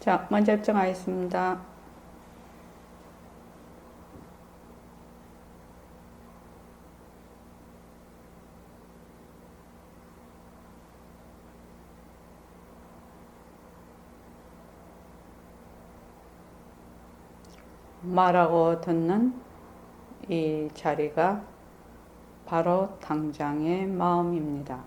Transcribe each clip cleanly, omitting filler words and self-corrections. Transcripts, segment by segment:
자, 먼저 입장하겠습니다. 말하고 듣는 이 자리가 바로 당장의 마음입니다.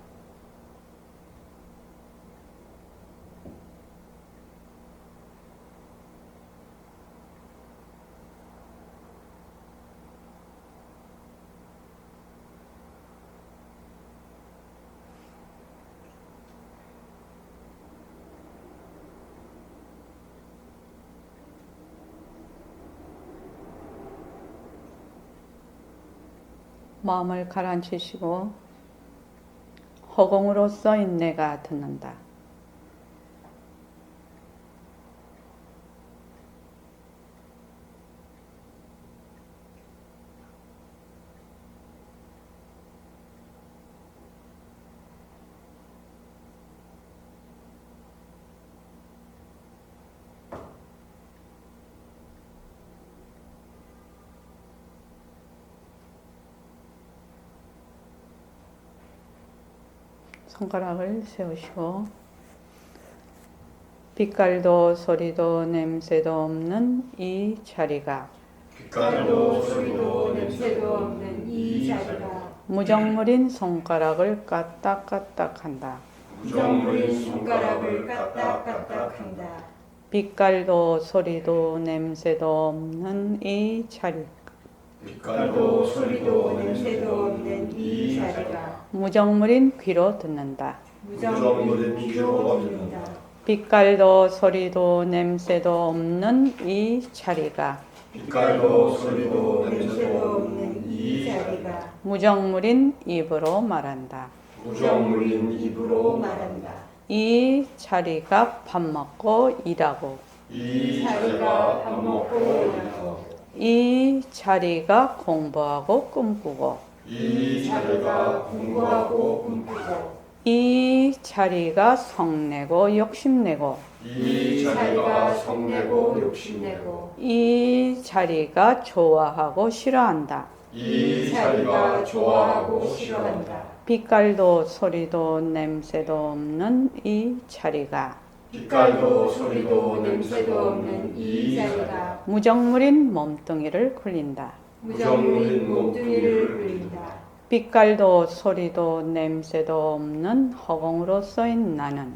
마음을 가라앉히시고 허공으로서 인내가 듣는다. 손가락을 세우시고 빛깔도 소리도 냄새도 없는 이 자리가 빛깔도 소리도 냄새도 없는 이 자리가 무정물인 손가락을 까딱까딱한다. 무정물인 손가락을 까딱까딱한다. 빛깔도 소리도 냄새도 없는 이 자리 빛깔도 소리도 냄새도 없는 이 자리가 무정물인 귀로 듣는다. 무정물인 귀로 듣는다. 빛깔도 소리도 냄새도 없는 이 자리가 빛깔도 소리도 냄새도 없는 이 자리가 무정물인 입으로 말한다. 무정물인 입으로 말한다. 이 자리가 밥 먹고 일하고 이 자리가 밥 먹고 일하고 이 자리가 공부하고 꿈꾸고 이 자리가 공부하고 꿈꾸고 이 자리가 성내고 욕심내고 이 자리가 성내고 욕심내고 이 자리가 좋아하고 싫어한다. 이 자리가 좋아하고 싫어한다. 빛깔도 소리도 냄새도 없는 이 자리가 빛깔도 소리도 냄새도 없는 이 자리가 무정물인 몸뚱이를 굴린다. 무정물인 몸뚱이를 굴린다. 빛깔도 소리도 냄새도 없는 허공으로 써인 나는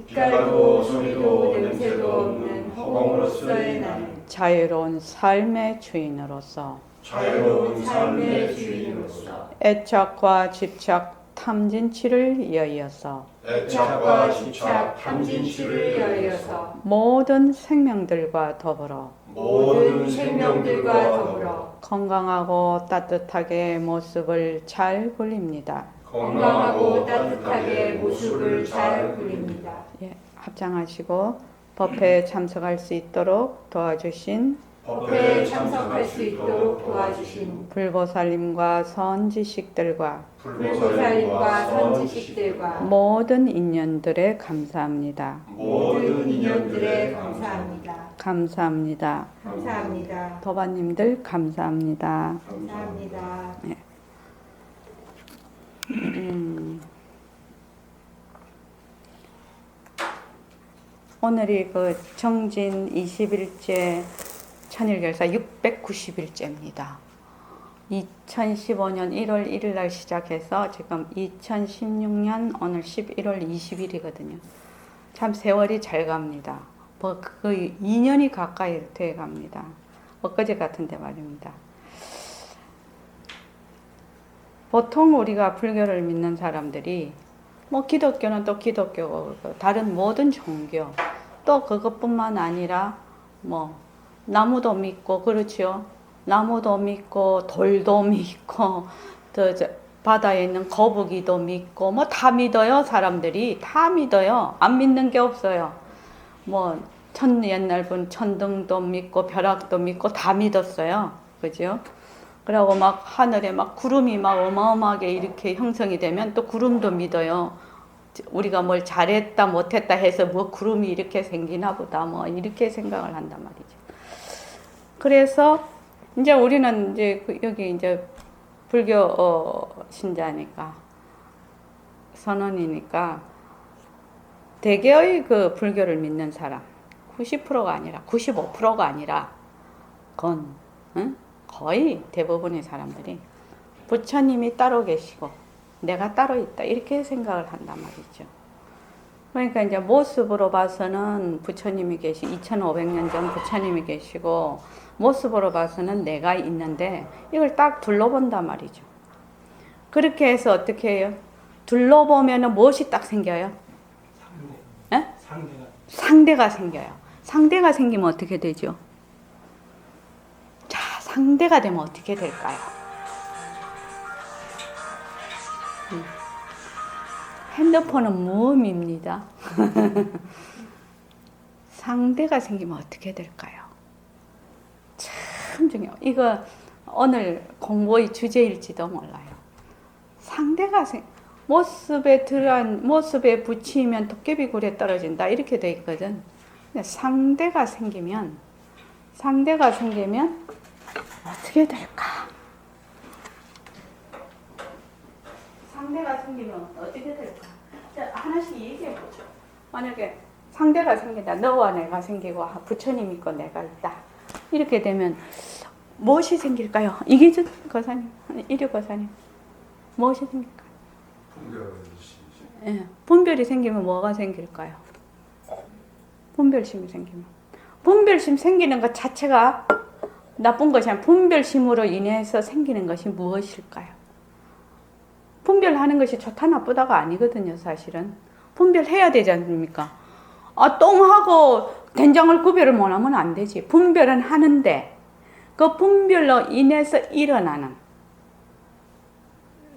빛깔도 소리도 냄새도 없는 허공으로서의 나는 자유로운 삶의 주인으로서 자유로운 삶의 주인으로서 애착과 집착 탐진치를 여이어서 애착과 집착 탐진치를 여이어서 모든 생명들과 더불어 모든 생명들과 더불어 건강하고 따뜻하게 모습을 잘 굴립니다. 건강하고 따뜻하게 모습을 잘 굴립니다. 예, 합장하시고 법회에 참석할 수 있도록 도와주신 법회에 참석할 수 있도록 도와주신 불보살님과 선지식들과 불보살님과 선지식들과 모든 인연들에 감사합니다. 모든 인연들에 감사합니다. 감사합니다. 감사합니다. 도바님들 감사합니다. 감사합니다. 오늘이 그 정진 20일째 천일결사 690일째입니다. 2015년 1월 1일 날 시작해서 지금 2016년 오늘 11월 20일이거든요. 참 세월이 잘 갑니다. 뭐 거의 2년이 가까이 돼 갑니다. 엊그제 같은데 말입니다. 보통 우리가 불교를 믿는 사람들이 뭐 기독교는 또 기독교고 다른 모든 종교 또 그것뿐만 아니라 뭐 나무도 믿고 그렇죠. 나무도 믿고 돌도 믿고 또 바다에 있는 거북이도 믿고 뭐 다 믿어요. 사람들이 다 믿어요. 안 믿는 게 없어요. 뭐 옛날 분 천등도 믿고 벼락도 믿고 다 믿었어요. 그죠? 그러고 막 하늘에 막 구름이 막 어마어마하게 이렇게 형성이 되면 또 구름도 믿어요. 우리가 뭘 잘했다 못했다 해서 뭐 구름이 이렇게 생기나 보다 뭐 이렇게 생각을 한단 말이죠. 그래서 이제 우리는 이제 여기 이제 불교 신자니까 선원이니까 대개의 그 불교를 믿는 사람 90%가 아니라 95%가 아니라 거의 대부분의 사람들이 부처님이 따로 계시고 내가 따로 있다 이렇게 생각을 한단 말이죠. 그러니까 이제 모습으로 봐서는 부처님이 2500년 전 부처님이 계시고 모습으로 봐서는 내가 있는데 이걸 딱 둘러본단 말이죠. 그렇게 해서 어떻게 해요? 둘러보면은 무엇이 딱 생겨요? 상대가 생겨요. 상대가 생기면 어떻게 되죠? 자, 상대가 되면 어떻게 될까요? 핸드폰은 무음입니다. 상대가 생기면 어떻게 될까요? 참 중요해요. 이거 오늘 공부의 주제일지도 몰라요. 상대가 모습에 붙이면 도깨비 굴에 떨어진다 이렇게 돼 있거든. 근데 상대가 생기면 어떻게 될까? 상대가 생기면 어떻게 될까? 자, 하나씩 얘기해 보죠. 만약에 상대가 생긴다. 너와 내가 생기고 부처님 있고 내가 있다. 이렇게 되면 무엇이 생길까요? 이기준 거사님, 이류 거사님. 무엇이 생길까요? 예, 분별이 생기면 뭐가 생길까요? 분별심이 생기면. 분별심 생기는 것 자체가 나쁜 것이 아니라 분별심으로 인해서 생기는 것이 무엇일까요? 분별하는 것이 좋다 나쁘다가 아니거든요, 사실은. 분별해야 되지 않습니까? 똥하고 된장을 구별을 못하면 안 되지. 분별은 하는데 그 분별로 인해서 일어나는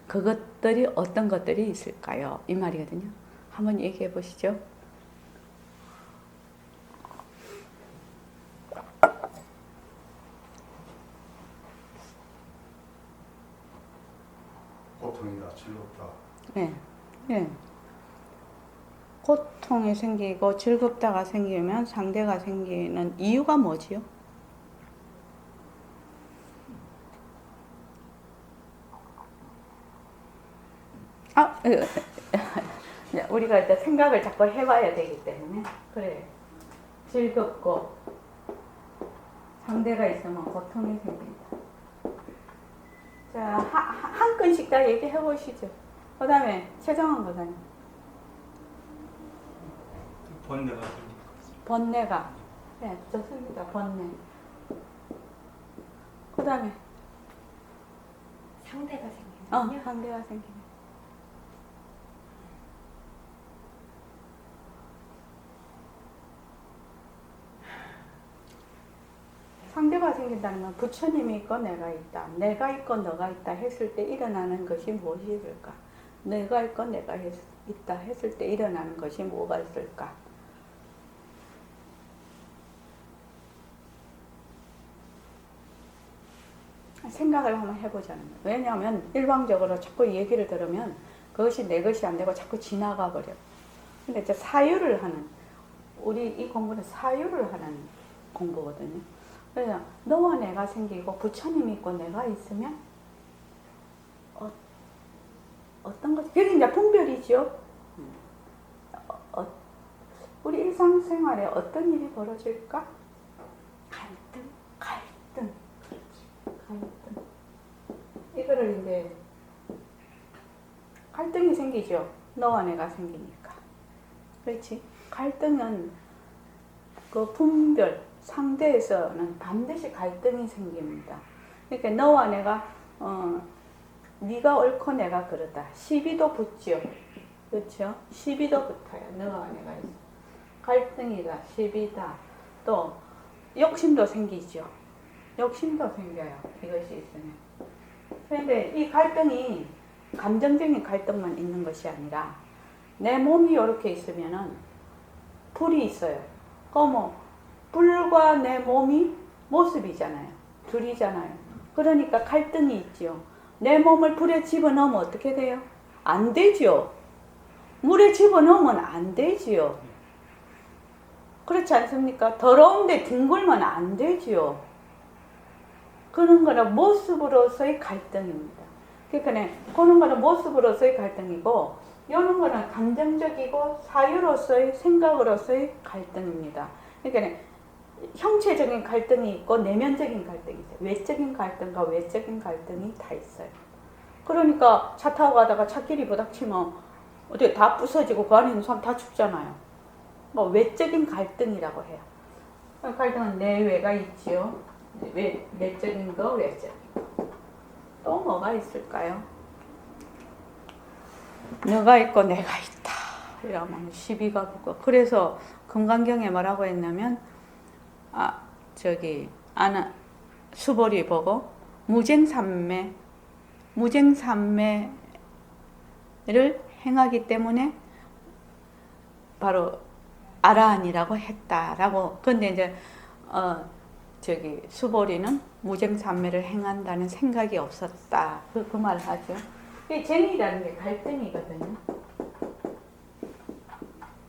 그것들이 어떤 것들이 있을까요? 이 말이거든요. 한번 얘기해 보시죠. 고통이다, 즐겁다. 네, 네. 고통이 생기고 즐겁다가 생기면 상대가 생기는 이유가 뭐지요? 우리가 일단 생각을 자꾸 해봐야 되기 때문에 그래. 즐겁고 상대가 있으면 고통이 생긴다. 자, 한 건씩 다 얘기해 보시죠. 그 다음에 최정환 고사님. 번뇌가. 네, 좋습니다. 번뇌. 그 다음에 상대가 생기는 상대가 생기는. 상대가 생긴다는 건 부처님이 있고 내가 있다. 내가 있고 너가 있다 했을 때 일어나는 것이 무엇이 있을까? 내가 있고 내가 있다 했을 때 일어나는 것이 뭐가 있을까? 생각을 한번 해보자는 거예요. 왜냐하면 일방적으로 자꾸 얘기를 들으면 그것이 내 것이 안 되고 자꾸 지나가 버려. 근데 이제 사유를 하는, 우리 이 공부는 사유를 하는 공부거든요. 그래서 너와 내가 생기고 부처님이 있고 내가 있으면 어떤 것이, 그게 이제 분별이죠. 우리 일상생활에 어떤 일이 벌어질까? 갈등. 이거를 이제 갈등이 생기죠. 너와 내가 생기니까. 그렇지? 갈등은 그 분별, 상대에서는 반드시 갈등이 생깁니다. 그러니까 너와 내가 네가 옳고 내가 그러다. 시비도 붙죠. 그렇죠? 시비도 붙어요. 너와 내가 있어. 갈등이다, 시비다. 또 욕심도 생기죠. 욕심도 생겨요. 이것이 있으면. 그런데 이 갈등이 감정적인 갈등만 있는 것이 아니라 내 몸이 이렇게 있으면은 불이 있어요. 불과 내 몸이 모습이잖아요. 둘이잖아요. 그러니까 갈등이 있죠. 내 몸을 불에 집어넣으면 어떻게 돼요? 안 되죠. 물에 집어넣으면 안 되지요. 그렇지 않습니까? 더러운데 뒹굴면 안 되지요. 그런 거는 모습으로서의 갈등입니다. 그러니까 그런 거는 모습으로서의 갈등이고, 이런 거는 감정적이고 사유로서의 생각으로서의 갈등입니다. 그러니까 형체적인 갈등이 있고 내면적인 갈등이 있어요. 외적인 갈등과 외적인 갈등이 다 있어요. 그러니까 차 타고 가다가 차끼리 부닥치면 어떻게 다 부서지고 그 안에 있는 사람 다 죽잖아요. 뭐 외적인 갈등이라고 해요. 갈등은 내외가 있지요. 내적인 거, 외적인 거. 또 뭐가 있을까요? 너가 있고 내가 있다. 이러면 시비가 붙고. 그래서 금강경에 뭐라고 했냐면, 수벌이 보고 무쟁삼매를 행하기 때문에 바로 아라한이라고 했다라고. 근데 이제 수보리는 무쟁삼매를 행한다는 생각이 없었다. 그 말을 하죠. 이 쟁이라는 게 갈등이거든요.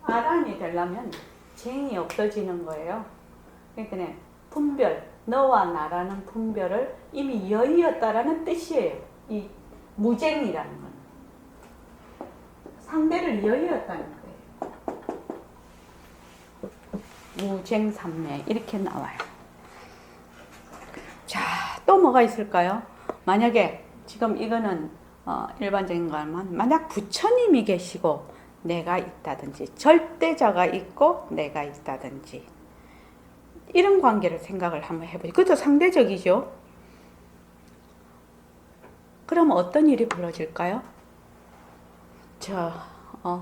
아라한이 되려면 쟁이 없어지는 거예요. 그러니까 분별, 너와 나라는 분별을 이미 여의었다라는 뜻이에요. 이 무쟁이라는 건 상대를 여의었다는 거예요. 무쟁삼매 이렇게 나와요. 자, 또 뭐가 있을까요? 만약에 지금 이거는 일반적인 거면, 만약 부처님이 계시고 내가 있다든지, 절대자가 있고 내가 있다든지, 이런 관계를 생각을 한번 해보죠. 그것도 상대적이죠. 그럼 어떤 일이 벌어질까요?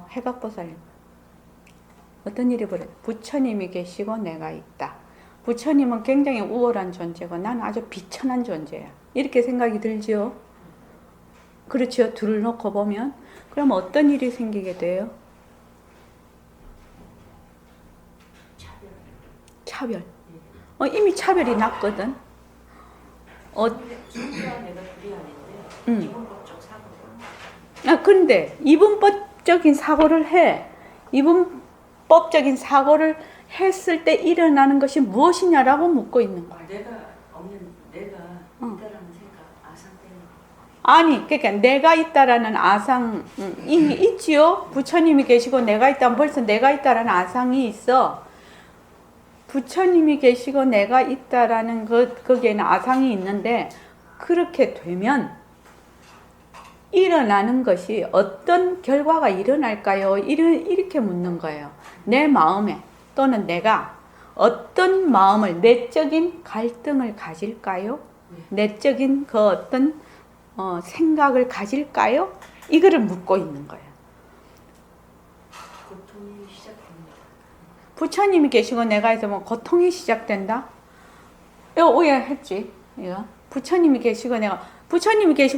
해각보살님, 어떤 일이 벌어질까요? 부처님이 계시고 내가 있다. 부처님은 굉장히 우월한 존재고 나는 아주 비천한 존재야. 이렇게 생각이 들죠. 그렇죠. 둘을 놓고 보면. 그럼 어떤 일이 생기게 돼요? 차별. 이미 차별이 났거든. 근데 이분법적인 사고를 해. 이분법적인 사고를 했을 때 일어나는 것이 무엇이냐라고 묻고 있는 거야. 내가 있다라는 생각, 아상 때문에. 아니, 그러니까 내가 있다라는 아상 이미 있지요. 부처님이 계시고 내가 있다면 벌써 내가 있다라는 아상이 있어. 부처님이 계시고 내가 있다라는 거기에는 아상이 있는데, 그렇게 되면 일어나는 것이 어떤 결과가 일어날까요? 이렇게 묻는 거예요. 내 마음에 또는 내가 어떤 마음을, 내적인 갈등을 가질까요? 내적인 그 어떤 생각을 가질까요? 이거를 묻고 있는 거예요. 고통이 시작됩니다. 부처님이 계시고 내가 있으면 고통이 시작된다? 이거 오해했지? 이거 부처님이 계시고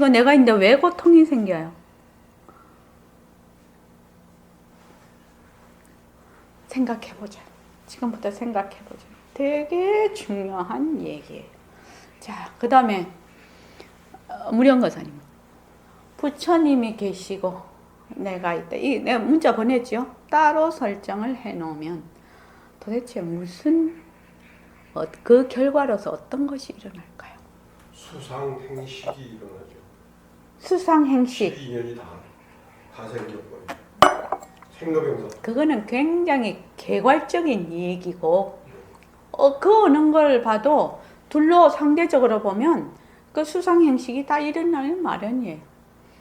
내가 있는데 왜 고통이 생겨요? 생각해보자. 지금부터 생각해보자. 되게 중요한 얘기예요. 자, 그 다음에 무량거사님, 부처님이 계시고 내가 있다. 내가 문자 보냈죠? 따로 설정을 해놓으면 도대체 무슨 그 결과로서 어떤 것이 일어날까요? 수상행식이 일어나죠. 수상행식. 12년이 다 생겨버려요. 생로병사. 그거는 굉장히 개괄적인 얘기고, 그 어느 걸 봐도 둘로 상대적으로 보면 그 수상행식이 다 일어날 마련이에요.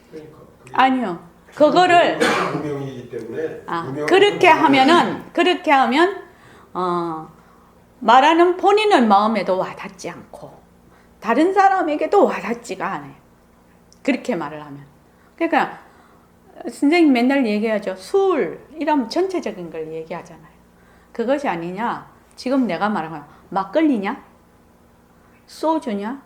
그러니까 아니요. 그거를 무명이기 때문에 그렇게 하면 말하는 본인은 마음에도 와닿지 않고 다른 사람에게도 와닿지가 않아요. 그렇게 말을 하면. 그러니까 선생님 맨날 얘기하죠. 술 이러면 전체적인 걸 얘기하잖아요. 그것이 아니냐? 지금 내가 말하는 막걸리냐? 소주냐?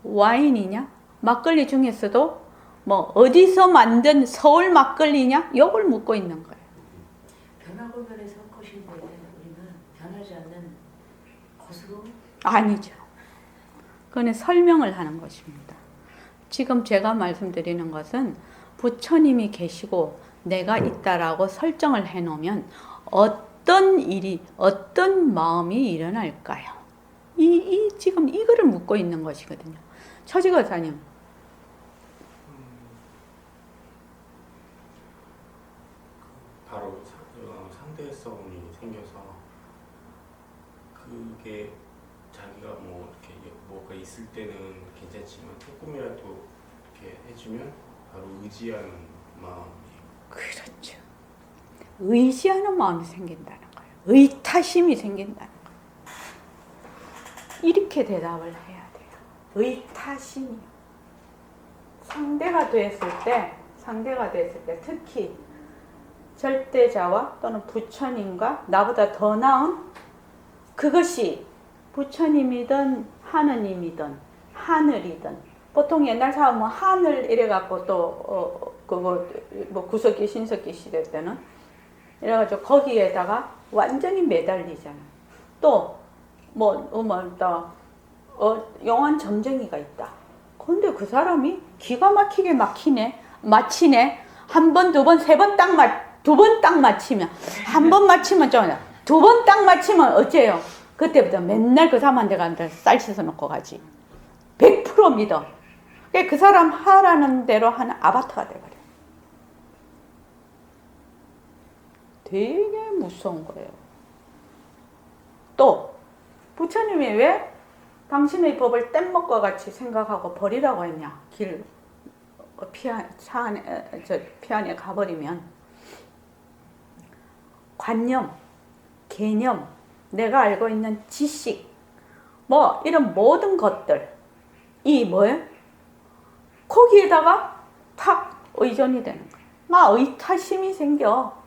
와인이냐? 막걸리 중에서도 뭐 어디서 만든 서울 막걸리냐? 이걸 묻고 있는 거예요. 변하고 변해서 것인데 우리는 변하지 않는 것으로? 아니죠. 그건 설명을 하는 것입니다. 지금 제가 말씀드리는 것은 부처님이 계시고 내가 있다라고 설정을 해놓으면 어떤 일이, 어떤 마음이 일어날까요? 지금 이거를 묻고 있는 것이거든요. 처지거사님. 바로 상대성이 생겨서 그게 자기가 뭐 이렇게 뭐가 있을 때는 괜찮지만 조금이라도 이렇게 해주면 바로 의지하는 마음이. 그렇죠. 의지하는 마음이 생긴다는 거예요. 의타심이 생긴다는 거예요. 이렇게 대답을 해야 돼요. 의타심이요. 상대가 됐을 때 특히 절대자와 또는 부처님과 나보다 더 나은 그것이 부처님이든 하느님이든 하늘이든, 보통 옛날 사람은 하늘 이래갖고 또 그거 뭐 구석기 신석기 시대 때는 이래가지고 거기에다가 완전히 매달리잖아. 또 용한 점쟁이가 있다. 근데 그 사람이 기가 막히게 마치네. 한 번, 두 번, 세 번 두 번 딱 맞히면, 한 번 맞히면 좀, 두 번 딱 맞히면 어째요? 그때부터 맨날 그 사람한테 가서 쌀 씻어 놓고 가지. 100% 믿어. 그 사람 하라는 대로 하는 아바타가 돼버려. 되게 무서운 거예요. 또 부처님이 왜 당신의 법을 뗏목과 같이 생각하고 버리라고 했냐? 길 피안에 가버리면 관념, 개념, 내가 알고 있는 지식, 뭐 이런 모든 것들이 뭐예요? 거기에다가 탁 의존이 되는 거예요. 막 의타심이 생겨.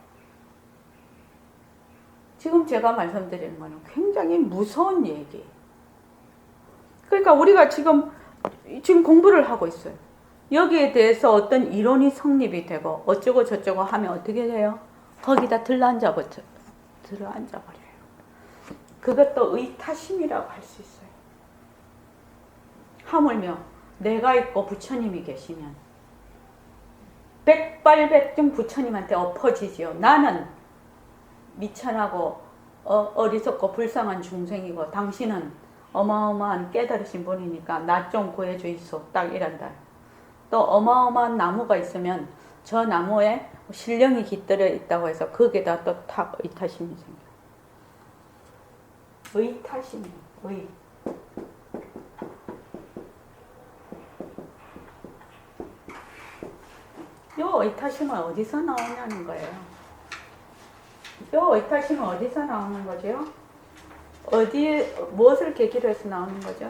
지금 제가 말씀드리는 거는 굉장히 무서운 얘기. 그러니까 우리가 지금 공부를 하고 있어요. 여기에 대해서 어떤 이론이 성립이 되고 어쩌고 저쩌고 하면 어떻게 돼요? 거기다 들어앉아 버려요. 그것도 의타심이라고 할 수 있어요. 하물며 내가 있고 부처님이 계시면 백발백중 부처님한테 엎어지지요. 나는 미천하고 어리석고 불쌍한 중생이고 당신은 어마어마한 깨달으신 분이니까 나 좀 구해주이소. 딱 이란다. 또 어마어마한 나무가 있으면 저 나무에 신령이 깃들여 있다고 해서 거기에다 또 탁 의타심이 생겨. 의타심이 의. 요 의타심은 어디서 나오냐는 거예요. 요 의타심은 어디서 나오는 거죠? 무엇을 계기로 해서 나오는 거죠?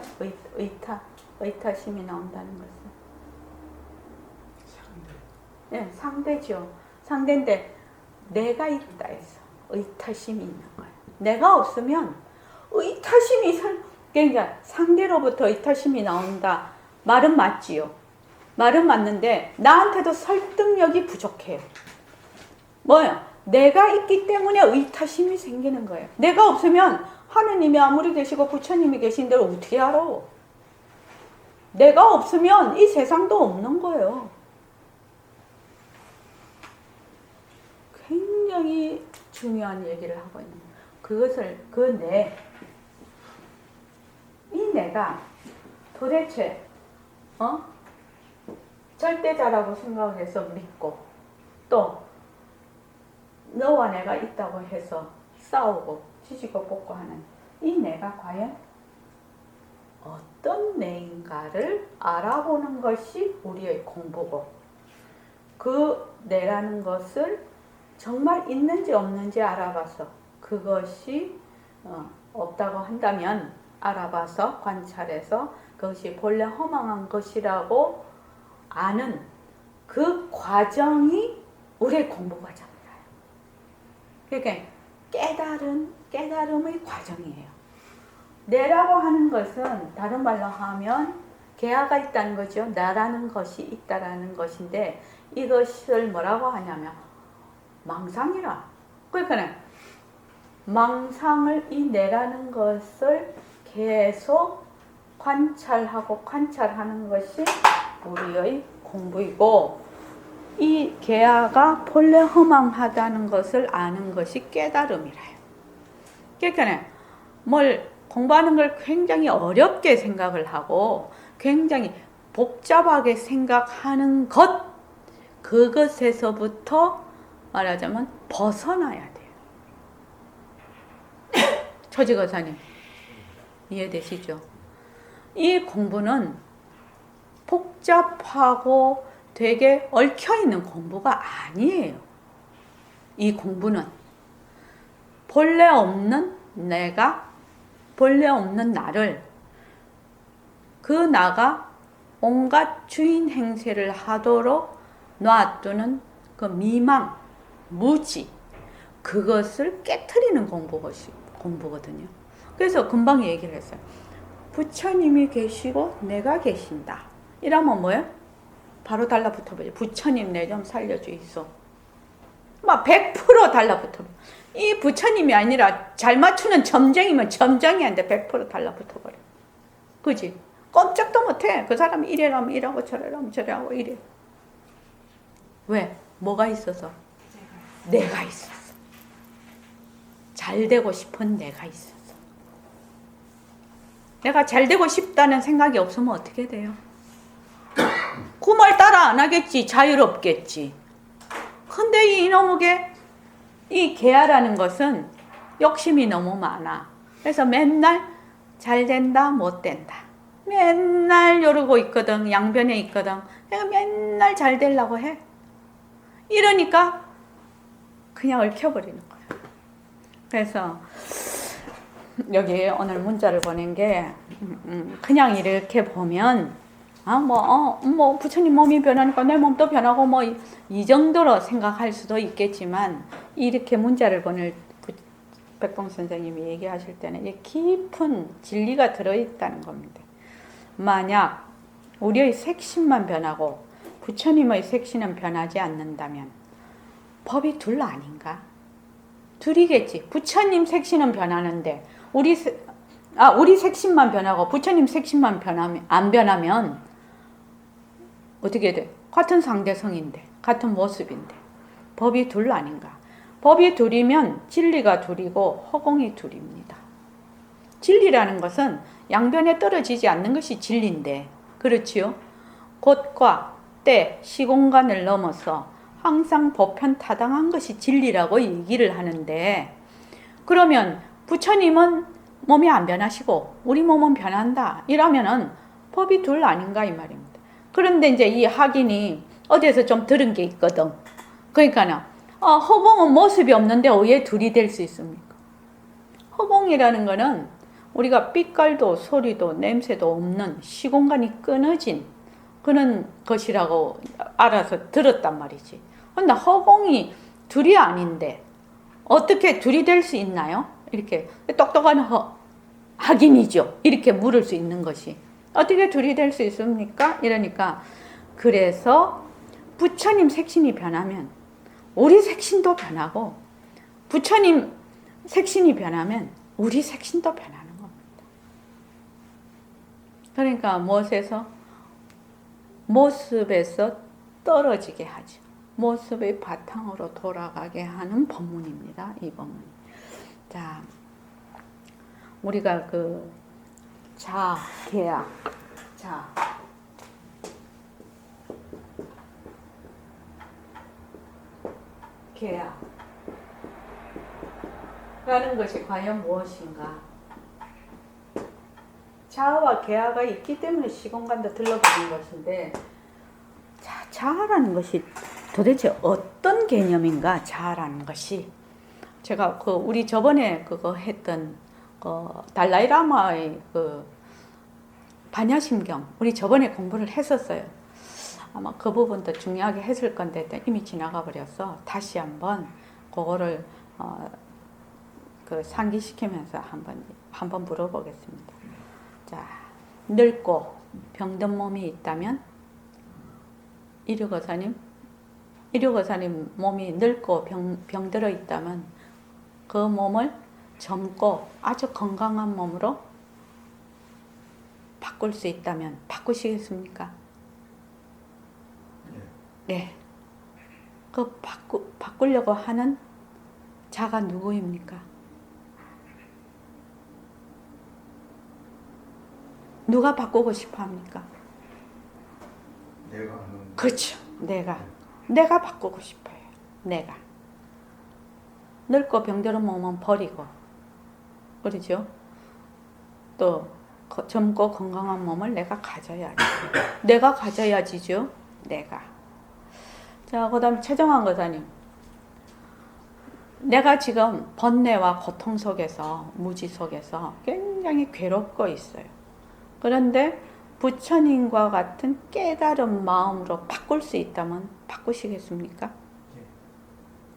의타심이 나온다는 것은. 네, 상대죠. 상대인데 내가 있다 해서 의타심이 있는 거예요. 내가 없으면 의타심이 그러니까 상대로부터 의타심이 나온다. 말은 맞지요. 말은 맞는데 나한테도 설득력이 부족해요. 뭐예요? 내가 있기 때문에 의타심이 생기는 거예요. 내가 없으면 하느님이 아무리 계시고 부처님이 계신 데를 어떻게 알아? 내가 없으면 이 세상도 없는 거예요. 굉장히 중요한 얘기를 하고 있는 거예요. 이 내가 도대체 절대자라고 생각해서 믿고 또 너와 내가 있다고 해서 싸우고 지지고 볶고 하는 이 내가 과연 어떤 내인가를 알아보는 것이 우리의 공부고, 그 내라는 것을 정말 있는지 없는지 알아봐서 그것이 없다고 한다면 알아봐서 관찰해서 그것이 본래 허망한 것이라고 아는 그 과정이 우리의 공부 과정이에요. 그러니까 깨달음의 과정이에요. 내라고 하는 것은 다른 말로 하면 개화가 있다는 거죠. 나라는 것이 있다라는 것인데 이것을 뭐라고 하냐면 망상이라. 그러니까 망상을 이 내라는 것을 계속 관찰하고 관찰하는 것이 우리의 공부이고, 이 개야가 본래 허망하다는 것을 아는 것이 깨달음이래요. 그러니까 뭘 공부하는 걸 굉장히 어렵게 생각을 하고 굉장히 복잡하게 생각하는 것, 그것에서부터 말하자면 벗어나야 돼요. 초지거사님 이해되시죠? 이 공부는 복잡하고 되게 얽혀있는 공부가 아니에요. 이 공부는 본래 없는 내가, 본래 없는 나를, 그 나가 온갖 주인 행세를 하도록 놔두는 그 미망, 무지, 그것을 깨트리는 공부거든요. 그래서 금방 얘기를 했어요. 부처님이 계시고 내가 계신다. 이러면 뭐예요? 바로 달라붙어버려. 부처님 내 좀 살려주이소. 막 100% 달라붙어버려. 이 부처님이 아니라 잘 맞추는 점쟁이면 점쟁이한테 100% 달라붙어버려. 그지? 꼼짝도 못해. 그 사람이 이래라면 이러고 저래라면 저래하고 이래. 왜? 뭐가 있어서? 내가 있었어. 잘 되고 싶은 내가 있었어. 내가 잘 되고 싶다는 생각이 없으면 어떻게 돼요? 그 말 따라 안 하겠지. 자유롭겠지. 근데 이 개야라는 것은 욕심이 너무 많아. 그래서 맨날 잘 된다, 못 된다. 맨날 이러고 있거든. 양변에 있거든. 내가 맨날 잘 되려고 해. 이러니까 그냥 얽혀버리는 거야. 그래서 여기 오늘 문자를 보낸 게 그냥 이렇게 보면 뭐 부처님 몸이 변하니까 내 몸도 변하고 뭐 이 정도로 생각할 수도 있겠지만 이렇게 문자를 보낼 백봉 선생님이 얘기하실 때는 이 깊은 진리가 들어있다는 겁니다. 만약 우리의 색신만 변하고 부처님의 색신은 변하지 않는다면 법이 둘 아닌가? 둘이겠지. 부처님 색신은 변하는데 우리 색신만 변하고 부처님 색신만 안 변하면 어떻게 돼? 같은 상대성인데 같은 모습인데 법이 둘 아닌가? 법이 둘이면 진리가 둘이고 허공이 둘입니다. 진리라는 것은 양변에 떨어지지 않는 것이 진리인데, 그렇지요? 곳과 때, 시공간을 넘어서 항상 보편타당한 것이 진리라고 얘기를 하는데, 그러면 부처님은 몸이 안 변하시고 우리 몸은 변한다 이러면은 법이 둘 아닌가 이 말입니다. 그런데 이제 이 학인이 어디에서 좀 들은 게 있거든. 그러니까는 허공은 모습이 없는데 왜 둘이 될 수 있습니까? 허공이라는 거는 우리가 빛깔도 소리도 냄새도 없는 시공간이 끊어진 그런 것이라고 알아서 들었단 말이지. 근데 허공이 둘이 아닌데 어떻게 둘이 될 수 있나요? 이렇게 똑똑한 학인이죠. 이렇게 물을 수 있는 것이. 어떻게 둘이 될 수 있습니까? 이러니까 그래서 부처님 색신이 변하면 우리 색신도 변하고 부처님 색신이 변하면 우리 색신도 변하는 겁니다. 그러니까 모습에서 떨어지게 하죠. 모습의 바탕으로 돌아가게 하는 법문입니다. 이 법문. 자, 우리가 개야. 개야. 라는 것이 과연 무엇인가? 자아와 개야가 있기 때문에 시공간도 들러붙는 것인데, 자아라는 것이 도대체 어떤 개념인가? 자아라는 것이 제가 우리 저번에 그거 했던 달라이라마의 반야심경 우리 저번에 공부를 했었어요. 아마 그 부분도 중요하게 했을 건데 이미 지나가 버렸어. 다시 한번 그거를 상기시키면서 한번 물어보겠습니다. 자, 늙고 병든 몸이 있다면 이류거사님 몸이 늙고 병들어 있다면 그 몸을 젊고 아주 건강한 몸으로 바꿀 수 있다면 바꾸시겠습니까? 네. 그 바꾸려고 하는 자가 누구입니까? 누가 바꾸고 싶어 합니까? 내가 하는. 그렇죠. 내가 바꾸고 싶어요. 내가. 늙고 병들은 몸은 버리고, 그러죠? 또 젊고 건강한 몸을 내가 가져야지. 내가 가져야지죠. 내가. 자, 그다음 최정환 거사님. 내가 지금 번뇌와 고통 속에서, 무지 속에서 굉장히 괴롭고 있어요. 그런데 부처님과 같은 깨달은 마음으로 바꿀 수 있다면 바꾸시겠습니까?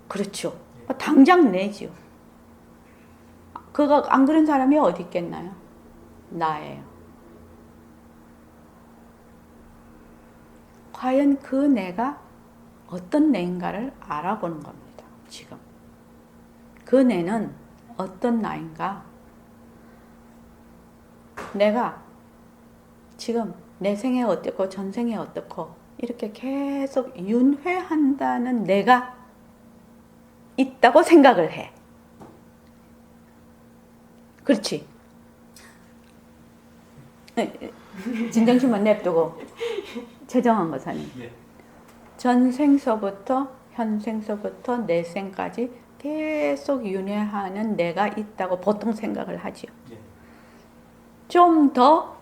그렇죠. 당장 내죠. 그거 안 그런 사람이 어디 있겠나요? 나예요. 과연 그 내가 어떤 내인가를 알아보는 겁니다. 지금. 그 내는 어떤 나인가? 내가 지금 내 생에 어떻고 전생에 어떻고 이렇게 계속 윤회한다는 내가 있다고 생각을 해. 그렇지? 진정심만 냅두고 최정환 거사님. 예. 전생서부터 현생서부터 내생까지 계속 윤회하는 내가 있다고 보통 생각을 하지요. 예. 좀 더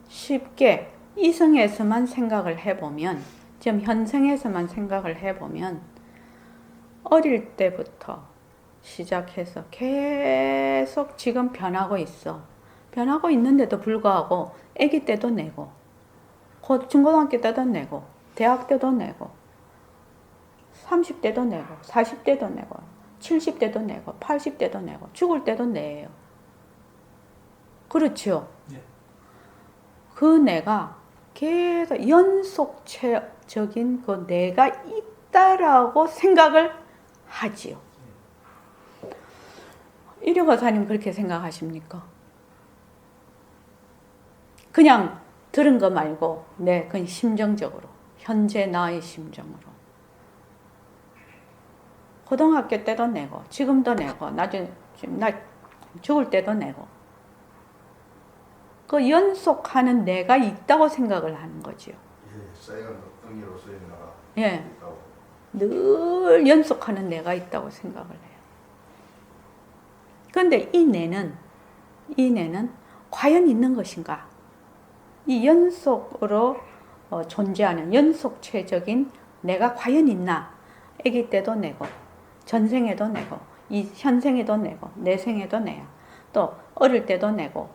쉽게 이승에서만 생각을 해보면, 지금 현생에서만 생각을 해보면 어릴 때부터 시작해서 계속 지금 변하고 있어. 변하고 있는데도 불구하고 아기 때도 내고, 중고등학교 때도 내고, 대학 때도 내고, 30대도 내고, 40대도 내고, 70대도 내고, 80대도 내고, 죽을 때도 내요. 그렇죠? 예. 그 내가 계속 연속체적인 그 내가 있다라고 생각을 하지요. 이류 거사님 그렇게 생각하십니까? 그냥 들은 거 말고, 네, 그냥 심정적으로, 현재 나의 심정으로. 고등학교 때도 내고, 지금도 내고, 나중에 나 죽을 때도 내고. 그 연속하는 내가 있다고 생각을 하는 거지요. 예, 쌓여간 덩이로서의 나가. 예. 있다고. 늘 연속하는 내가 있다고 생각을 해요. 그런데 이 내는 과연 있는 것인가? 이 연속으로 존재하는 연속체적인 내가 과연 있나? 아기 때도 내고, 전생에도 내고, 이 현생에도 내고, 내생에도 내야. 또 어릴 때도 내고,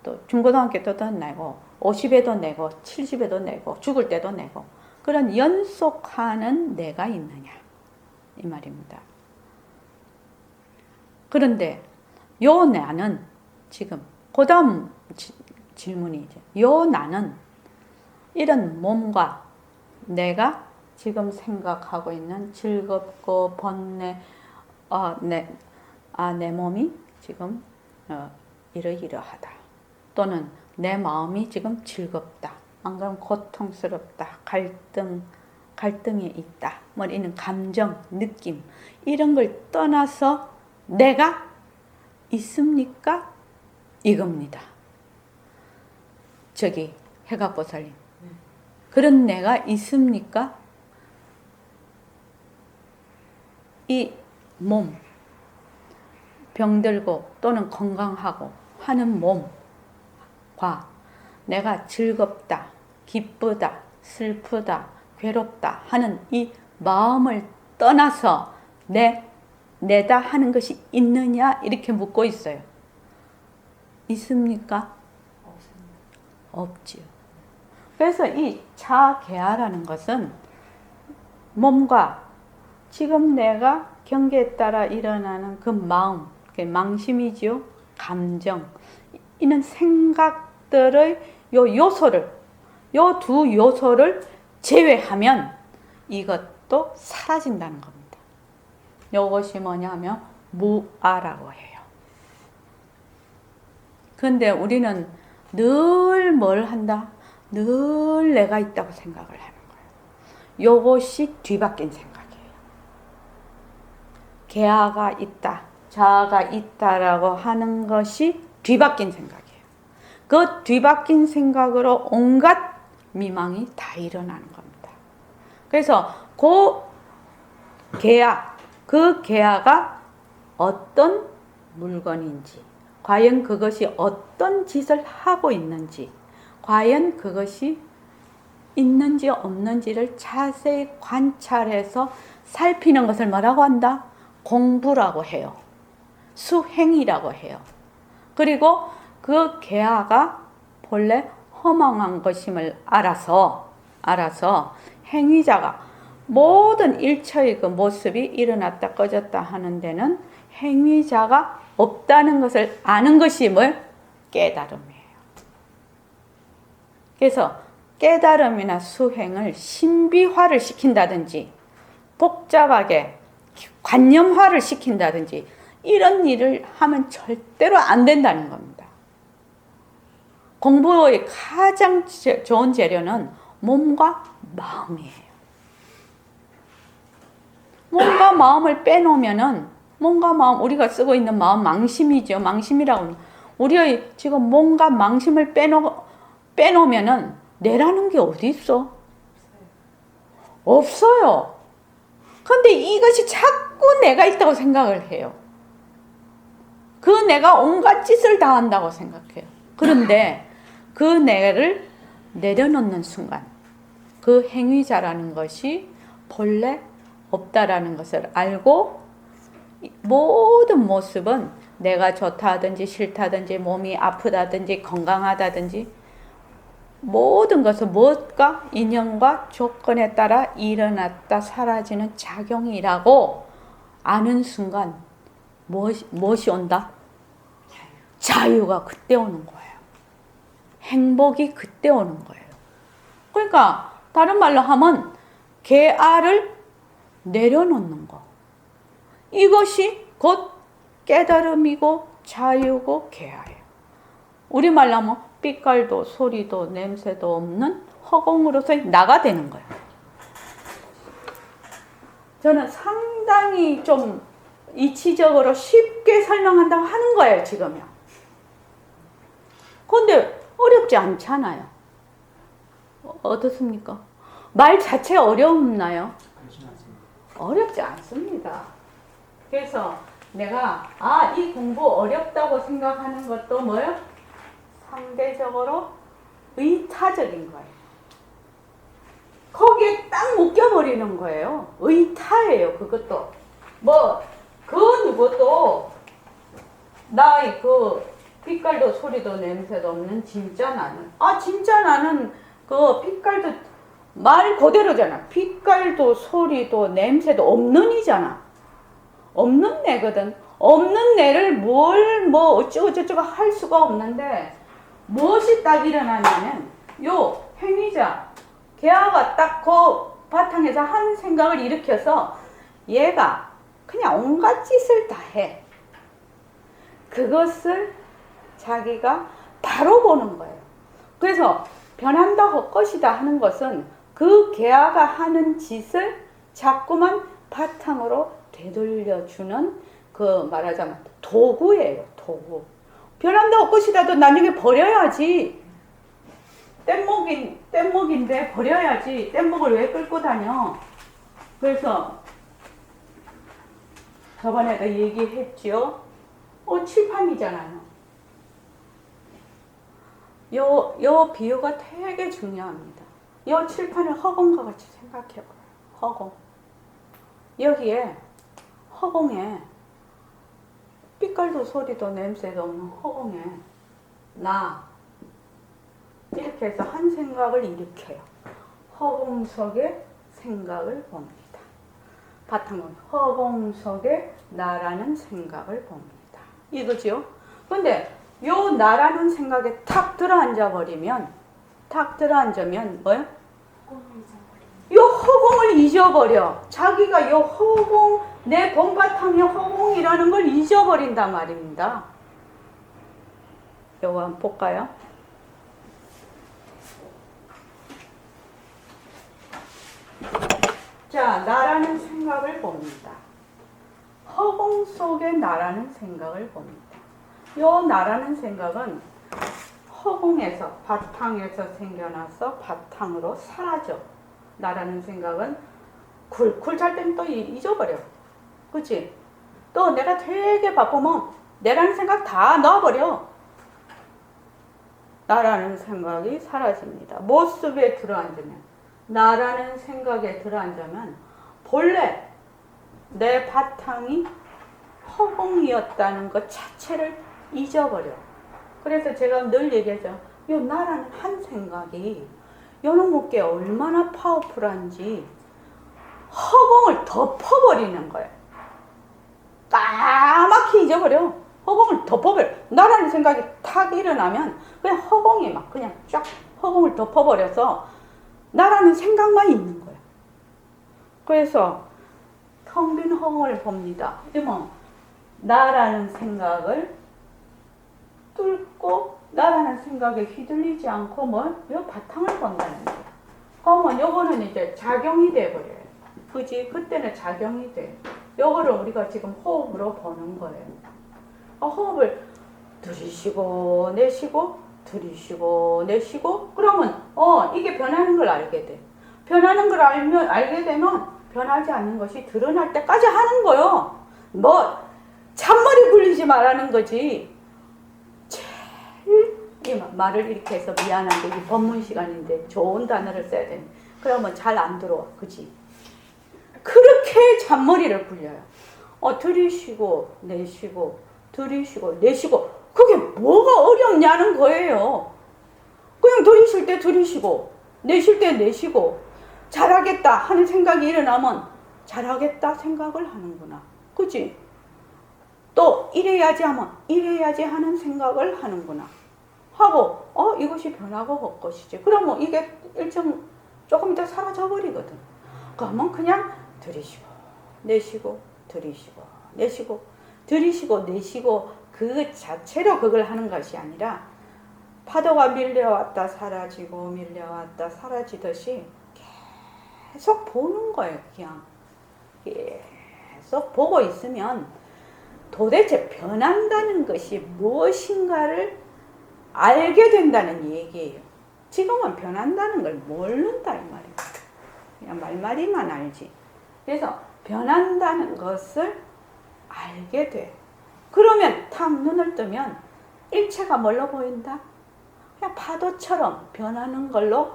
또 중고등학교 때도 내고, 50에도 내고, 70에도 내고, 죽을 때도 내고. 그런 연속하는 내가 있느냐? 이 말입니다. 그런데 요 나는 지금 그 다음 질문이죠. 요 나는 이런 몸과 내가 지금 생각하고 있는 즐겁고 번뇌, 내 몸이 지금 이러이러하다. 또는 내 마음이 지금 즐겁다. 안 그러면 고통스럽다. 갈등에 있다. 뭐 이런 감정, 느낌 이런 걸 떠나서 내가 있습니까? 이겁니다. 저기 해각보살님. 그런 내가 있습니까? 이 몸, 병들고 또는 건강하고 하는 몸과 내가 즐겁다, 기쁘다, 슬프다, 괴롭다 하는 이 마음을 떠나서 내다 하는 것이 있느냐 이렇게 묻고 있어요. 있습니까? 없습니다. 없지요. 그래서 이 자개하라는 것은 몸과 지금 내가 경계에 따라 일어나는 그 마음, 그게 망심이지요. 감정, 이런 생각들의 요 두 요소를 제외하면 이것도 사라진다는 겁니다. 이것이 뭐냐면 무아라고 해요. 그런데 우리는 늘 뭘 한다? 늘 내가 있다고 생각을 하는 거예요. 이것이 뒤바뀐 생각이에요. 개화가 있다, 자아가 있다라고 하는 것이 뒤바뀐 생각이에요. 그 뒤바뀐 생각으로 온갖 미망이 다 일어나는 겁니다. 그래서 그 개화가 어떤 물건인지, 과연 그것이 어떤 짓을 하고 있는지, 과연 그것이 있는지 없는지를 자세히 관찰해서 살피는 것을 뭐라고 한다? 공부라고 해요. 수행이라고 해요. 그리고 그 개화가 본래 허망한 것임을 알아서 행위자가 모든 일처의 그 모습이 일어났다 꺼졌다 하는 데는 행위자가 없다는 것을 아는 것이 뭘? 깨달음이에요. 그래서 깨달음이나 수행을 신비화를 시킨다든지 복잡하게 관념화를 시킨다든지 이런 일을 하면 절대로 안 된다는 겁니다. 공부의 가장 좋은 재료는 몸과 마음이에요. 몸과 마음을 빼놓으면은, 몸과 마음, 우리가 쓰고 있는 마음 망심이죠. 망심이라고. 우리의 지금 몸과 망심을 빼놓으면은 내라는 게 어디 있어? 없어요. 근데 이것이 자꾸 내가 있다고 생각을 해요. 그 내가 온갖 짓을 다 한다고 생각해요. 그런데 그 내를 내려놓는 순간 그 행위자라는 것이 본래 없다라는 것을 알고 모든 모습은 내가 좋다든지 싫다든지 몸이 아프다든지 건강하다든지 모든 것은 무엇과 인연과 조건에 따라 일어났다 사라지는 작용이라고 아는 순간 무엇이 온다? 자유가 그때 오는 거예요. 행복이 그때 오는 거예요. 그러니까 다른 말로 하면 개아를 내려놓는 거. 이것이 곧 깨달음이고 자유고 개아예요. 우리말로 하면 빛깔도 소리도 냄새도 없는 허공으로서 나가 되는 거예요. 저는 상당히 좀 이치적으로 쉽게 설명한다고 하는 거예요, 지금요. 근데 어렵지 않잖아요. 어떻습니까? 말 자체 어렵나요? 어렵지 않습니다. 그래서 내가 이 공부 어렵다고 생각하는 것도 뭐예요? 상대적으로 의타적인 거예요. 거기에 딱 묶여버리는 거예요. 의타예요, 그것도. 그 누구도 나의 그 빛깔도 소리도 냄새도 없는 진짜 나는. 진짜 나는 그 빛깔도 말 그대로잖아. 빛깔도 소리도 냄새도 없는 이잖아. 없는 내거든. 없는 내를 어쩌고저쩌고 할 수가 없는데 무엇이 딱 일어나냐면 요 행위자 개화가 딱 그 바탕에서 한 생각을 일으켜서 얘가 그냥 온갖 짓을 다 해. 그것을 자기가 바로 보는 거예요. 그래서 변한다 헛것이다 하는 것은 그 개화가 하는 짓을 자꾸만 바탕으로 되돌려주는 그 말하자면 도구예요. 도구. 변한다 헛것이다도 나중에 버려야지. 뗏목인데 버려야지. 뗏목을 왜 끌고 다녀? 그래서 저번에도 얘기했죠. 칠판이잖아요. 요 비유가 되게 중요합니다. 요 칠판을 허공과 같이 생각해봐요. 허공. 여기에 허공에 빛깔도 소리도 냄새도 없는 허공에 나 이렇게 해서 한 생각을 일으켜요. 허공 속에 생각을 봅니다. 바탕은 허공 속에 나라는 생각을 봅니다. 이거죠. 근데 요 나라는 생각에 탁 들어앉아 버리면 뭐요? 요 허공을 잊어버려. 자기가 요 허공, 내 본바탕이 허공이라는 걸 잊어버린단 말입니다. 요거 한번 볼까요? 자, 나라는 생각을 봅니다. 허공 속에 나라는 생각을 봅니다. 요 나라는 생각은 허공에서 바탕에서 생겨나서 바탕으로 사라져. 나라는 생각은 굴 잘 때는 또 잊어버려. 그치? 또 내가 되게 바쁘면 내라는 생각 다 넣어버려. 나라는 생각이 사라집니다. 모습에 들어앉으면, 나라는 생각에 들어앉으면 본래 내 바탕이 허공이었다는 것 자체를 잊어버려. 그래서 제가 늘 얘기하죠. 요 나라는 한 생각이 요놈께 얼마나 파워풀한지 허공을 덮어버리는 거예요. 까맣게 잊어버려. 허공을 덮어버려. 나라는 생각이 탁 일어나면 그냥 허공이 막 그냥 쫙 허공을 덮어버려서 나라는 생각만 있는 거예요. 그래서 텅 빈 허공을 봅니다. 이러면 나라는 생각을 뚫고 나라는 생각에 휘둘리지 않고 요 바탕을 본다는 거예요. 그러면 요거는 이제 작용이 돼버려요. 그지? 그때는 작용이 돼. 요거를 우리가 지금 호흡으로 보는 거예요. 호흡을 들이쉬고 내쉬고 들이쉬고 내쉬고 그러면 이게 변하는 걸 알게 돼. 변하는 걸 알게 되면 변하지 않는 것이 드러날 때까지 하는 거요. 잔머리 굴리지 말라는 거지. 이 말을 이렇게 해서 미안한데 이 법문 시간인데 좋은 단어를 써야 되네. 그러면 잘 안 들어와. 그치? 그렇게 잔머리를 굴려요. 들이쉬고 내쉬고 들이쉬고 내쉬고 그게 뭐가 어렵냐는 거예요. 그냥 들이쉴 때 들이쉬고 내쉴 때 내쉬고 잘하겠다 하는 생각이 일어나면 잘하겠다 생각을 하는구나. 그치? 또 이래야지 하면 이래야지 하는 생각을 하는구나. 하고 이것이 변하고 헛것이지. 그러면 이게 일정 조금 이따 사라져 버리거든. 그러면 그냥 들이쉬고 내쉬고 들이쉬고 내쉬고 들이쉬고 내쉬고 그 자체로 그걸 하는 것이 아니라 파도가 밀려왔다 사라지고 밀려왔다 사라지듯이 계속 보는 거예요. 그냥 계속 보고 있으면 도대체 변한다는 것이 무엇인가를 알게 된다는 얘기예요. 지금은 변한다는 걸 모른다 이 말이에요. 그냥 말마리만 알지. 그래서 변한다는 것을 알게 돼. 그러면 탁 눈을 뜨면 일체가 뭘로 보인다? 그냥 파도처럼 변하는 걸로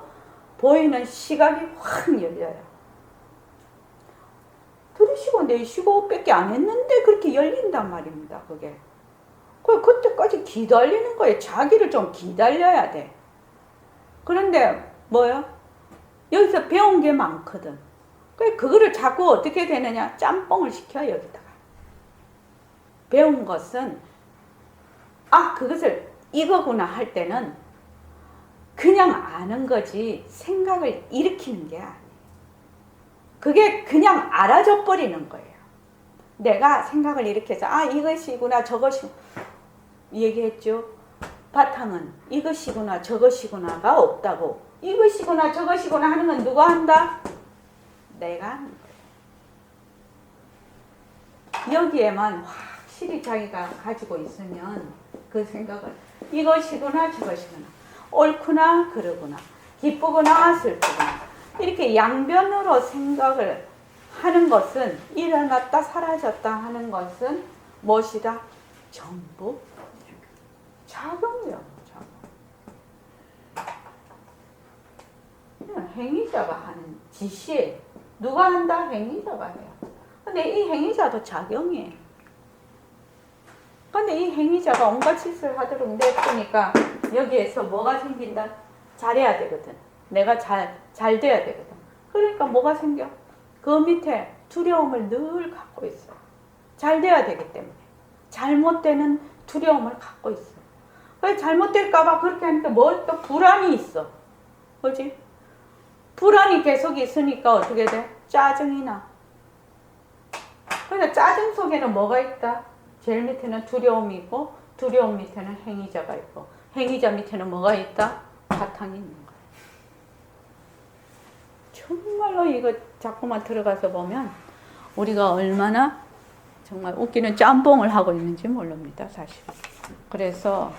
보이는 시각이 확 열려요. 들이쉬고 내쉬고 밖에 안 했는데 그렇게 열린단 말입니다. 그게. 그때까지 기다리는 거예요. 자기를 좀 기다려야 돼. 그런데 뭐요? 여기서 배운 게 많거든. 그거를 자꾸 어떻게 되느냐? 짬뽕을 시켜 여기다가. 배운 것은 그것을 이거구나 할 때는 그냥 아는 거지 생각을 일으키는 게 아니에요. 그게 그냥 알아져 버리는 거예요. 내가 생각을 일으켜서 이것이구나 저것이 얘기했죠. 바탕은 이것이구나 저것이구나가 없다고. 이것이구나 저것이구나 하는 건 누가 한다? 내가 하는 거예요. 여기에만 확실히 자기가 가지고 있으면 그 생각을 이것이구나 저것이구나 옳구나 그러구나 기쁘구나 슬프구나 이렇게 양변으로 생각을 하는 것은 일어났다 사라졌다 하는 것은 무엇이다? 전부 작용이야. 작용. 행위자가 하는 지시에 누가 한다? 행위자가 해요. 근데 이 행위자도 작용이에요. 근데 이 행위자가 온갖 짓을 하도록 냅두니까 여기에서 뭐가 생긴다? 잘해야 되거든. 내가 잘 돼야 되거든. 그러니까 뭐가 생겨? 그 밑에 두려움을 늘 갖고 있어. 잘 돼야 되기 때문에. 잘못되는 두려움을 갖고 있어. 잘못될까봐 그렇게 하니까 뭐 또 불안이 있어. 그지? 불안이 계속 있으니까 어떻게 돼? 짜증이 나. 그러니까 짜증 속에는 뭐가 있다? 제일 밑에는 두려움이 있고 두려움 밑에는 행위자가 있고 행위자 밑에는 뭐가 있다? 바탕이 있는 거야. 정말로 이거 자꾸만 들어가서 보면 우리가 얼마나 정말 웃기는 짬뽕을 하고 있는지 모릅니다, 사실. 그래서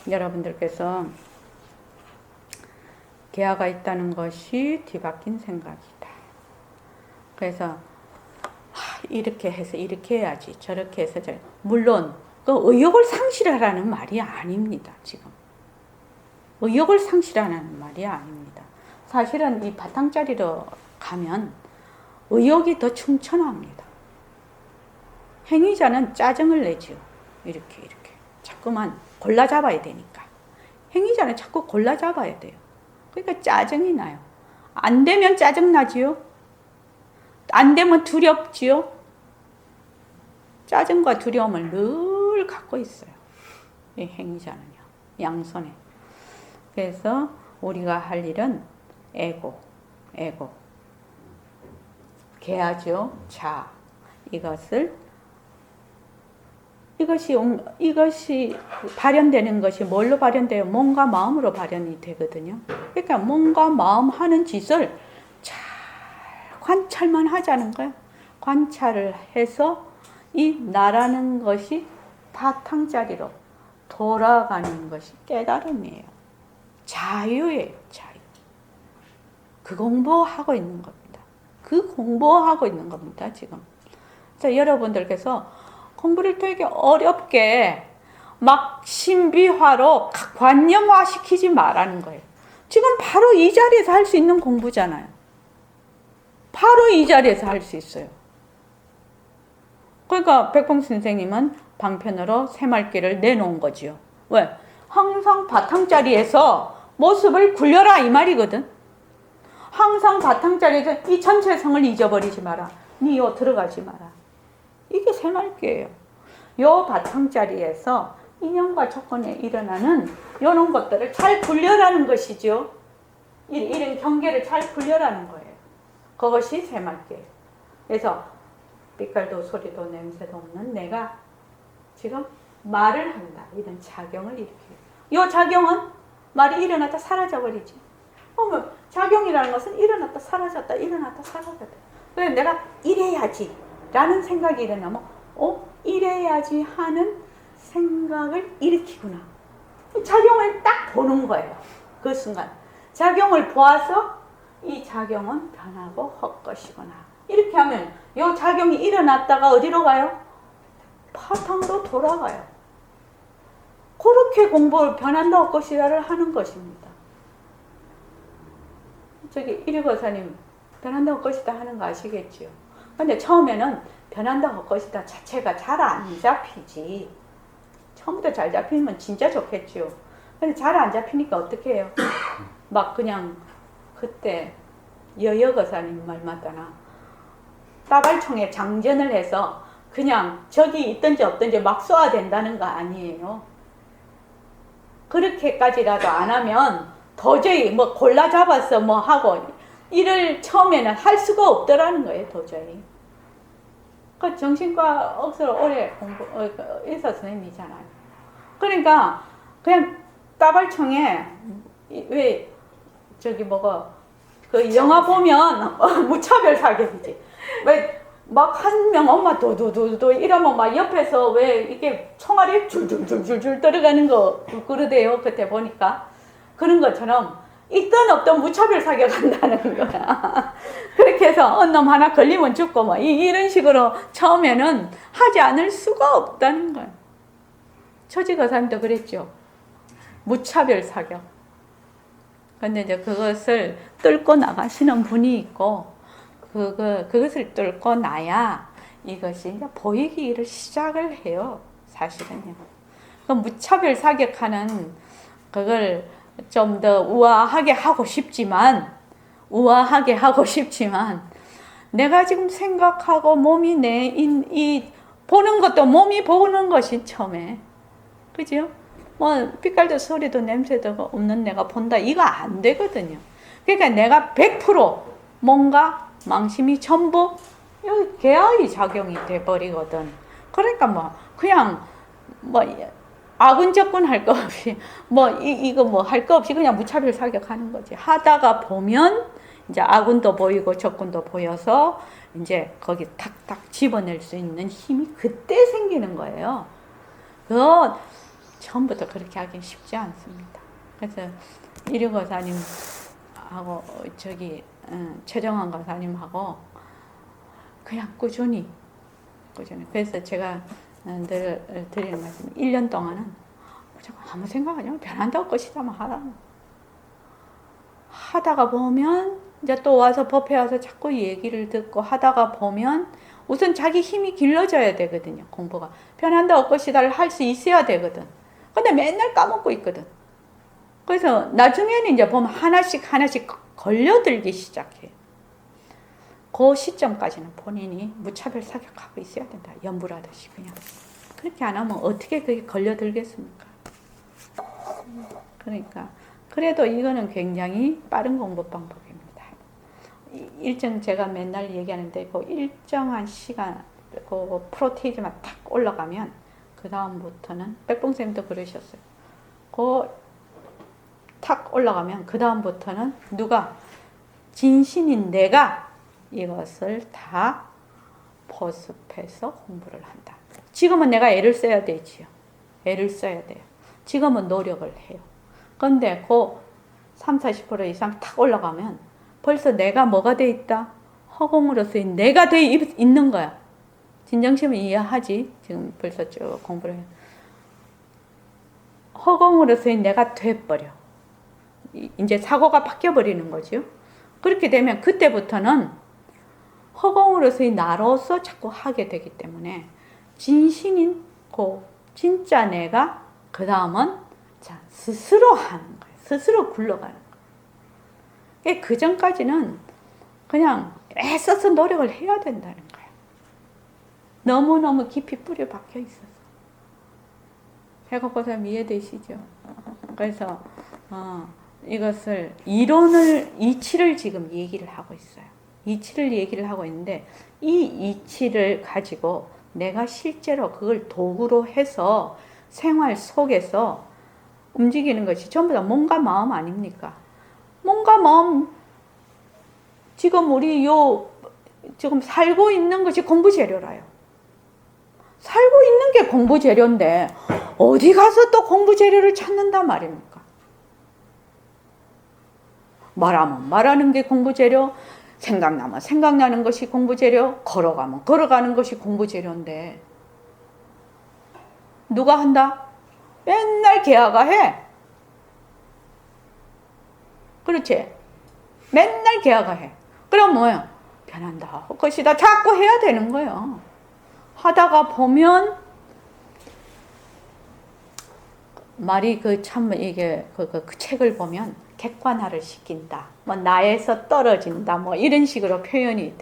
여러분들께서 개화가 있다는 것이 뒤바뀐 생각이다. 그래서 이렇게 해서 이렇게 해야지, 저렇게 해서 저렇게. 물론 그 의욕을 상실하라는 말이 아닙니다, 지금. 의욕을 상실하라는 말이 아닙니다. 사실은 이 바탕자리로 가면 의욕이 더 충천합니다. 행위자는 짜증을 내지요. 이렇게 자꾸만 골라 잡아야 되니까. 행위자는 자꾸 골라 잡아야 돼요. 그러니까 짜증이 나요. 안 되면 짜증 나지요. 안 되면 두렵지요. 짜증과 두려움을 늘 갖고 있어요. 이 행위자는요. 양손에. 그래서 우리가 할 일은 에고. 개하죠. 자. 이것이 발현되는 것이 뭘로 발현돼요? 몸과 마음으로 발현이 되거든요. 그러니까 몸과 마음 하는 짓을 잘 관찰만 하자는 거예요. 관찰을 해서 이 나라는 것이 바탕자리로 돌아가는 것이 깨달음이에요. 자유예요, 자유. 그 공부하고 있는 겁니다. 그 공부하고 있는 겁니다, 지금. 그래서 여러분들께서 공부를 되게 어렵게 막 신비화로 관념화 시키지 말라는 거예요. 지금 바로 이 자리에서 할 수 있는 공부잖아요. 바로 이 자리에서 할 수 있어요. 그러니까 백봉 선생님은 방편으로 새말귀를 내놓은 거지요. 왜? 항상 바탕자리에서 모습을 굴려라 이 말이거든. 항상 바탕자리에서 이 전체 성을 잊어버리지 마라. 니 요 들어가지 마라. 이게 새말귀예요. 요 바탕자리에서 인연과 조건에 일어나는 이런 것들을 잘 굴려라는 것이죠. 이런 경계를 잘 굴려라는 거예요. 그것이 새말귀예요. 그래서 빛깔도 소리도 냄새도 없는 내가 지금 말을 한다. 이런 작용을 일으켜요. 이 작용은 말이 일어났다 사라져버리지. 작용이라는 것은 일어났다 사라졌다 일어났다 사라졌다. 그래서 내가 이래야지 라는 생각이 일어나면 이래야지 하는 생각을 일으키구나. 작용을 딱 보는 거예요. 그 순간 작용을 보아서 이 작용은 변하고 헛것이구나. 이렇게 하면 이 작용이 일어났다가 어디로 가요? 바탕으로 돌아가요. 그렇게 공부를 변한다 헛것이다를 하는 것입니다. 저기 일거사님 변한다 헛것이다 하는 거 아시겠지요? 근데 처음에는 변한다 헛것이다 자체가 잘 안 잡히지. 처음부터 잘 잡히면 진짜 좋겠지요. 근데 잘 안 잡히니까 어떻게 해요? 막 그냥 그때 여여거사님 말 맞다나 따발총에 장전을 해서 그냥 적이 있든지 없든지 막 쏘아야 된다는 거 아니에요. 그렇게까지라도 안 하면 도저히 뭐 골라 잡아서 뭐 하고 일을 처음에는 할 수가 없더라는 거예요, 도저히. 그 정신과 억수로 오래 의사 선생님이잖아요. 그러니까 그냥 따발총에 왜 저기 그 영화 보면 무차별 사격이지. 왜 막 한 명 엄마 도도도도 이러면 막 옆에서 왜 이게 총알이 줄줄줄줄 들어가는 거 그러대요. 그때 보니까 그런 것처럼 있든 없든 무차별 사격한다는 거야. 그렇게 해서 언놈 하나 걸리면 죽고 뭐 이런 식으로 처음에는 하지 않을 수가 없다는 거야. 처지거사님도 그랬죠. 무차별 사격. 근데 이제 그것을 뚫고 나가시는 분이 있고 그것을 뚫고 나야 이것이 이제 보이기를 시작을 해요. 사실은요. 그 무차별 사격하는 그걸 좀 더 우아하게 하고 싶지만 내가 지금 생각하고 몸이 이 보는 것도 몸이 보는 것이 처음에 그죠? 뭐 빛깔도 소리도 냄새도 없는 내가 본다 이거 안 되거든요. 그러니까 내가 100% 뭔가 망심이 전부 여기 개화의 작용이 돼버리거든. 그러니까 뭐 그냥 뭐 아군적군 할 거 없이 이거 뭐 할 거 없이 그냥 무차별 사격하는 거지. 하다가 보면 이제 아군도 보이고 적군도 보여서 이제 거기 탁탁 집어낼 수 있는 힘이 그때 생기는 거예요. 그거 처음부터 그렇게 하긴 쉽지 않습니다. 그래서 이류 거사님하고 저기 최정환 거사님하고 그냥 꾸준히 그래서 제가 늘 드리는 말씀 1년 동안은 아무 생각하지 말고 변한다고 것이다만 하다가 보면 이제 또 와서 법회 와서 자꾸 얘기를 듣고 하다가 보면 우선 자기 힘이 길러져야 되거든요. 공부가 변한다고 것이다를 할 수 있어야 되거든. 근데 맨날 까먹고 있거든. 그래서 나중에는 이제 보면 하나씩 걸려들기 시작해요. 그 시점까지는 본인이 무차별 사격하고 있어야 된다. 연불하듯이 그냥. 그렇게 안 하면 어떻게 그게 걸려들겠습니까? 그러니까 그래도 이거는 굉장히 빠른 공부 방법입니다. 일정 제가 맨날 얘기하는데 그 일정한 시간 그 프로테이지만 탁 올라가면 그 다음부터는 백봉쌤도 그러셨어요. 그 탁 올라가면 그 다음부터는 누가 진신인 내가 이것을 다 포섭해서 공부를 한다. 지금은 내가 애를 써야 되지요. 애를 써야 돼요. 지금은 노력을 해요. 근데 그 30-40% 이상 탁 올라가면 벌써 내가 뭐가 돼 있다? 허공으로서의 내가 돼 있는 거야. 진정심을 이해하지? 지금 벌써 쭉 공부를 해요. 허공으로서의 내가 돼버려. 이제 사고가 바뀌어버리는 거죠. 그렇게 되면 그때부터는 허공으로서의 나로서 자꾸 하게 되기 때문에 진신인 그 진짜 내가 그 다음은 자 스스로 하는 거예요. 스스로 굴러가는 거예요. 그 전까지는 그냥 애써서 노력을 해야 된다는 거예요. 너무너무 깊이 뿌려 박혀 있어서. 해곡고사님 이해되시죠? 그래서 이것을 이치를 지금 얘기를 하고 있어요. 이치를 얘기를 하고 있는데 이 이치를 가지고 내가 실제로 그걸 도구로 해서 생활 속에서 움직이는 것이 전부 다 몸과 마음 아닙니까? 몸과 마음 지금 우리 지금 살고 있는 것이 공부 재료라요. 살고 있는 게 공부 재료인데 어디 가서 또 공부 재료를 찾는단 말입니까? 말하면 말하는 게 공부 재료, 생각나면 생각나는 것이 공부 재료, 걸어가면 걸어가는 것이 공부 재료인데 누가 한다? 맨날 개화가 해. 그렇지? 맨날 개화가 해. 그럼 뭐야? 변한다. 것이다. 자꾸 해야 되는 거예요. 하다가 보면 말이 이게 그 책을 보면 객관화를 시킨다. 뭐 나에서 떨어진다. 뭐 이런 식으로 표현이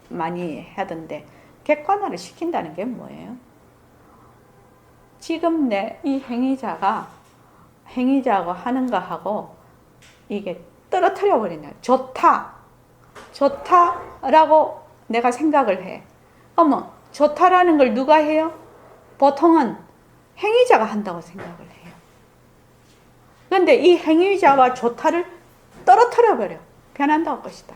많이 하던데 객관화를 시킨다는 게 뭐예요? 지금 이 행위자가 하는 거 하고 이게 떨어뜨려 버린다. 좋다라고 내가 생각을 해. 어머, 좋다라는 걸 누가 해요? 보통은 행위자가 한다고 생각을 해요. 그런데 이 행위자와 좋다를 떨어뜨려 버려. 변한다고 것이다.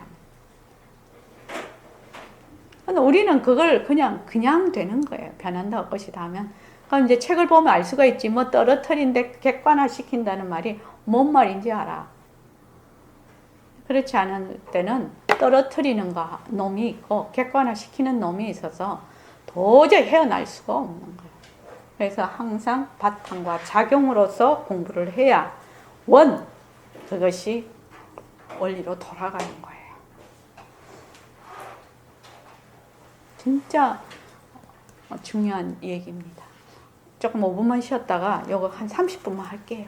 근데 우리는 그걸 그냥 되는 거예요. 변한다고 것이다 하면. 그럼 이제 책을 보면 알 수가 있지. 뭐 떨어뜨린데 객관화 시킨다는 말이 뭔 말인지 알아. 그렇지 않을 때는 떨어뜨리는 놈이 있고 객관화 시키는 놈이 있어서 도저히 헤어날 수가 없는 거예요. 그래서 항상 바탕과 작용으로서 공부를 해야 그것이 원리로 돌아가는 거예요. 진짜 중요한 얘기입니다. 조금 5분만 쉬었다가 요거 한 30분만 할게요.